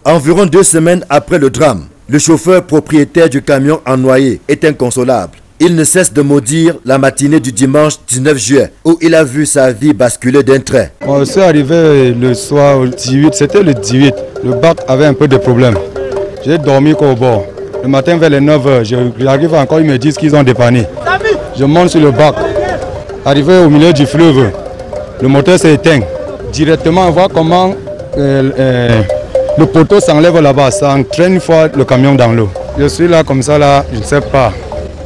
Environ 2 semaines après le drame, le chauffeur propriétaire du camion en noyé est inconsolable. Il ne cesse de maudire la matinée du dimanche 19 juillet où il a vu sa vie basculer d'un trait. On s'est arrivé le soir au 18, c'était le 18. Le bac avait un peu de problème. J'ai dormi qu'au bord. Le matin vers les 9h, j'arrive encore, ils me disent qu'ils ont dépanné. Je monte sur le bac. Arrivé au milieu du fleuve, le moteur s'est éteint. Directement, on voit comment le poteau s'enlève là-bas. Ça entraîne une fois le camion dans l'eau. Je suis là comme ça, là, je ne sais pas.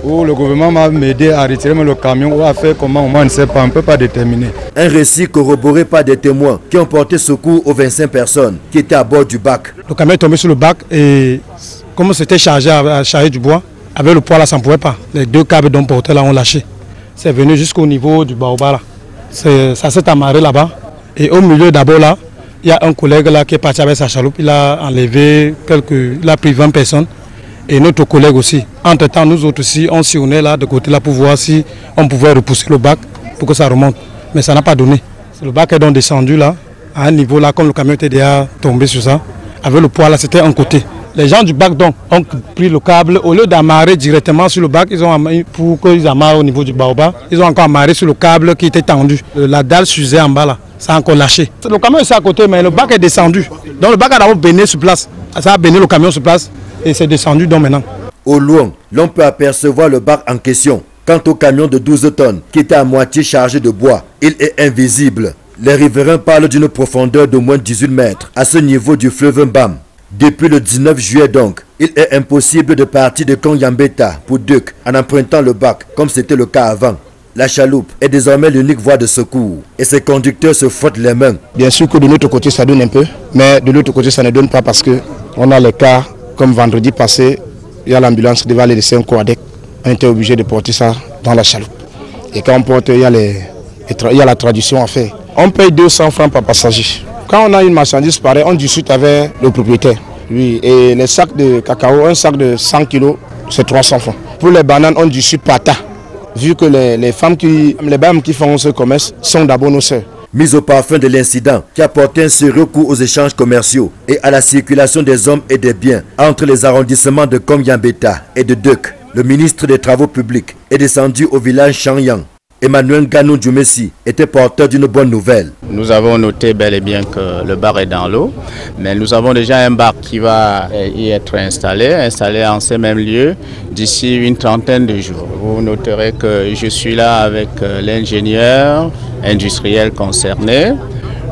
Où le gouvernement m'a aidé à retirer le camion, ou à faire comment, moi, on ne sait pas, on ne peut pas déterminer. Un récit corroboré par des témoins qui ont porté secours aux 25 personnes qui étaient à bord du bac. Le camion est tombé sur le bac et comme c'était chargé à charger du bois, avec le poids là, ça ne pouvait pas. Les 2 câbles dont portait là ont lâché. C'est venu jusqu'au niveau du baobab là. Ça s'est amarré là-bas. Et au milieu d'abord là, il y a un collègue là qui est parti avec sa chaloupe. Il a enlevé il a pris 20 personnes. Et notre collègue aussi. Entre-temps, nous autres aussi, on sillonnait là de côté là pour voir si on pouvait repousser le bac pour que ça remonte. Mais ça n'a pas donné. Le bac est donc descendu là, à un niveau là, comme le camion était déjà tombé sur ça. Avec le poids là, c'était un côté. Les gens du bac donc ont pris le câble. Au lieu d'amarrer directement sur le bac, ils ont pour qu'ils amarrent au niveau du baobab, ils ont encore amarré sur le câble qui était tendu. La dalle s'usait en bas là, ça a encore lâché. Le camion est à côté, mais le bac est descendu. Donc le bac a d'abord baigné sur place. Ça a baigné le camion sur place. Et c'est descendu donc maintenant. Au loin, l'on peut apercevoir le bac en question. Quant au camion de 12 tonnes qui était à moitié chargé de bois, il est invisible. Les riverains parlent d'une profondeur de moins de 18 mètres à ce niveau du fleuve Mbam. Depuis le 19 juillet donc, il est impossible de partir de Konyambeta pour Duk en empruntant le bac comme c'était le cas avant. La chaloupe est désormais l'unique voie de secours et ses conducteurs se frottent les mains. Bien sûr que de l'autre côté ça donne un peu, mais de l'autre côté ça ne donne pas parce qu'on a les cas. Comme vendredi passé, il y a l'ambulance qui devait aller laisser un Coadec. On était obligé de porter ça dans la chaloupe. Et quand on porte, il y a la traduction à faire. On paye 200 francs par passager. Quand on a une marchandise pareille, on discute avec le propriétaire. Oui, et les sacs de cacao, un sac de 100 kg, c'est 300 francs. Pour les bananes, on discute par tas. Vu que les femmes qui font ce commerce sont d'abord nos sœurs. Mise au parfum de l'incident qui a porté un sérieux coup aux échanges commerciaux et à la circulation des hommes et des biens entre les arrondissements de Konyambeta et de Duk, le ministre des Travaux publics est descendu au village Chanyang. Emmanuel Ganou Djoumessi était porteur d'une bonne nouvelle. Nous avons noté bel et bien que le bar est dans l'eau, mais nous avons déjà un bar qui va y être installé en ces mêmes lieux d'ici une trentaine de jours. Vous noterez que je suis là avec l'ingénieur industriel concerné.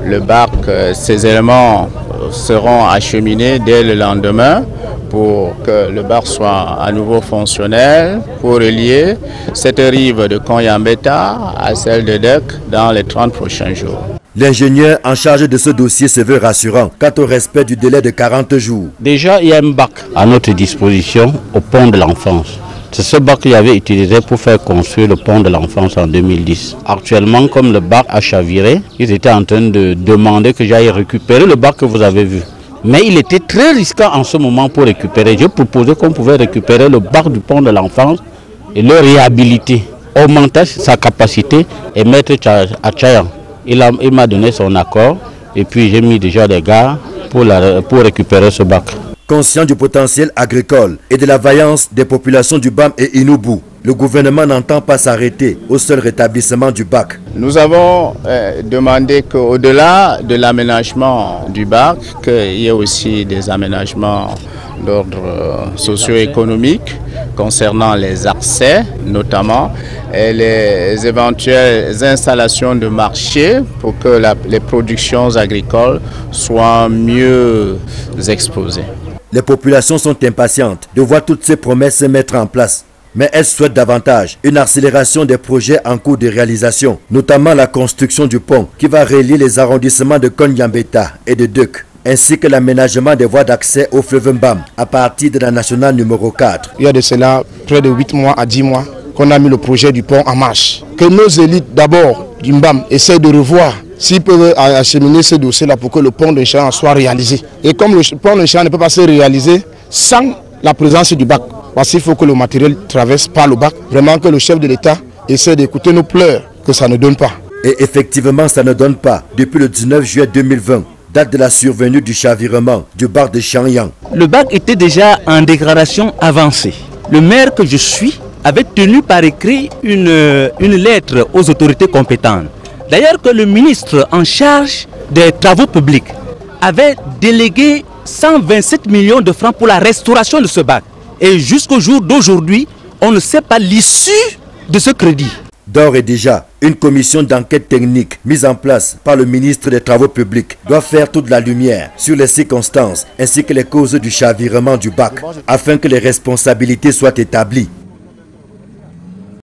Le bar, ces éléments seront acheminés dès le lendemain pour que le bar soit à nouveau fonctionnel, pour relier cette rive de Konyambeta à celle de Duk dans les 30 prochains jours. L'ingénieur en charge de ce dossier se veut rassurant quant au respect du délai de 40 jours. Déjà, il y a un bac à notre disposition au pont de l'enfance. C'est ce bac qu'il avait utilisé pour faire construire le pont de l'enfance en 2010. Actuellement, comme le bac a chaviré, ils étaient en train de demander que j'aille récupérer le bac que vous avez vu. Mais il était très risquant en ce moment pour récupérer. Je proposais qu'on pouvait récupérer le bac du pont de l'enfance et le réhabiliter, augmenter sa capacité et mettre à Chayang. Il m'a donné son accord et puis j'ai mis déjà des gars pour récupérer ce bac. Conscient du potentiel agricole et de la vaillance des populations du BAM et Inubu, le gouvernement n'entend pas s'arrêter au seul rétablissement du bac. Nous avons demandé qu'au-delà de l'aménagement du bac, qu'il y ait aussi des aménagements d'ordre socio-économique concernant les accès notamment et les éventuelles installations de marché pour que les productions agricoles soient mieux exposées. Les populations sont impatientes de voir toutes ces promesses se mettre en place. Mais elles souhaitent davantage une accélération des projets en cours de réalisation, notamment la construction du pont qui va relier les arrondissements de Konyambeta et de Duk, ainsi que l'aménagement des voies d'accès au fleuve Mbam à partir de la nationale numéro 4. Il y a de cela près de 8 mois à 10 mois qu'on a mis le projet du pont en marche. Que nos élites d'abord du Mbam essaient de revoir s'ils peuvent acheminer ce dossier-là pour que le pont de Chayang soit réalisé. Et comme le pont de Chayang ne peut pas se réaliser sans la présence du bac, parce qu'il faut que le matériel traverse par le bac, vraiment que le chef de l'État essaie d'écouter nos pleurs, que ça ne donne pas. Et effectivement, ça ne donne pas. Depuis le 19 juillet 2020, date de la survenue du chavirement du bac de Chanyang. Le bac était déjà en dégradation avancée. Le maire que je suis avait tenu par écrit une lettre aux autorités compétentes. D'ailleurs que le ministre en charge des travaux publics avait délégué 127 millions de francs pour la restauration de ce bac. Et jusqu'au jour d'aujourd'hui, on ne sait pas l'issue de ce crédit. D'ores et déjà, une commission d'enquête technique mise en place par le ministre des Travaux publics doit faire toute la lumière sur les circonstances ainsi que les causes du chavirement du bac afin que les responsabilités soient établies.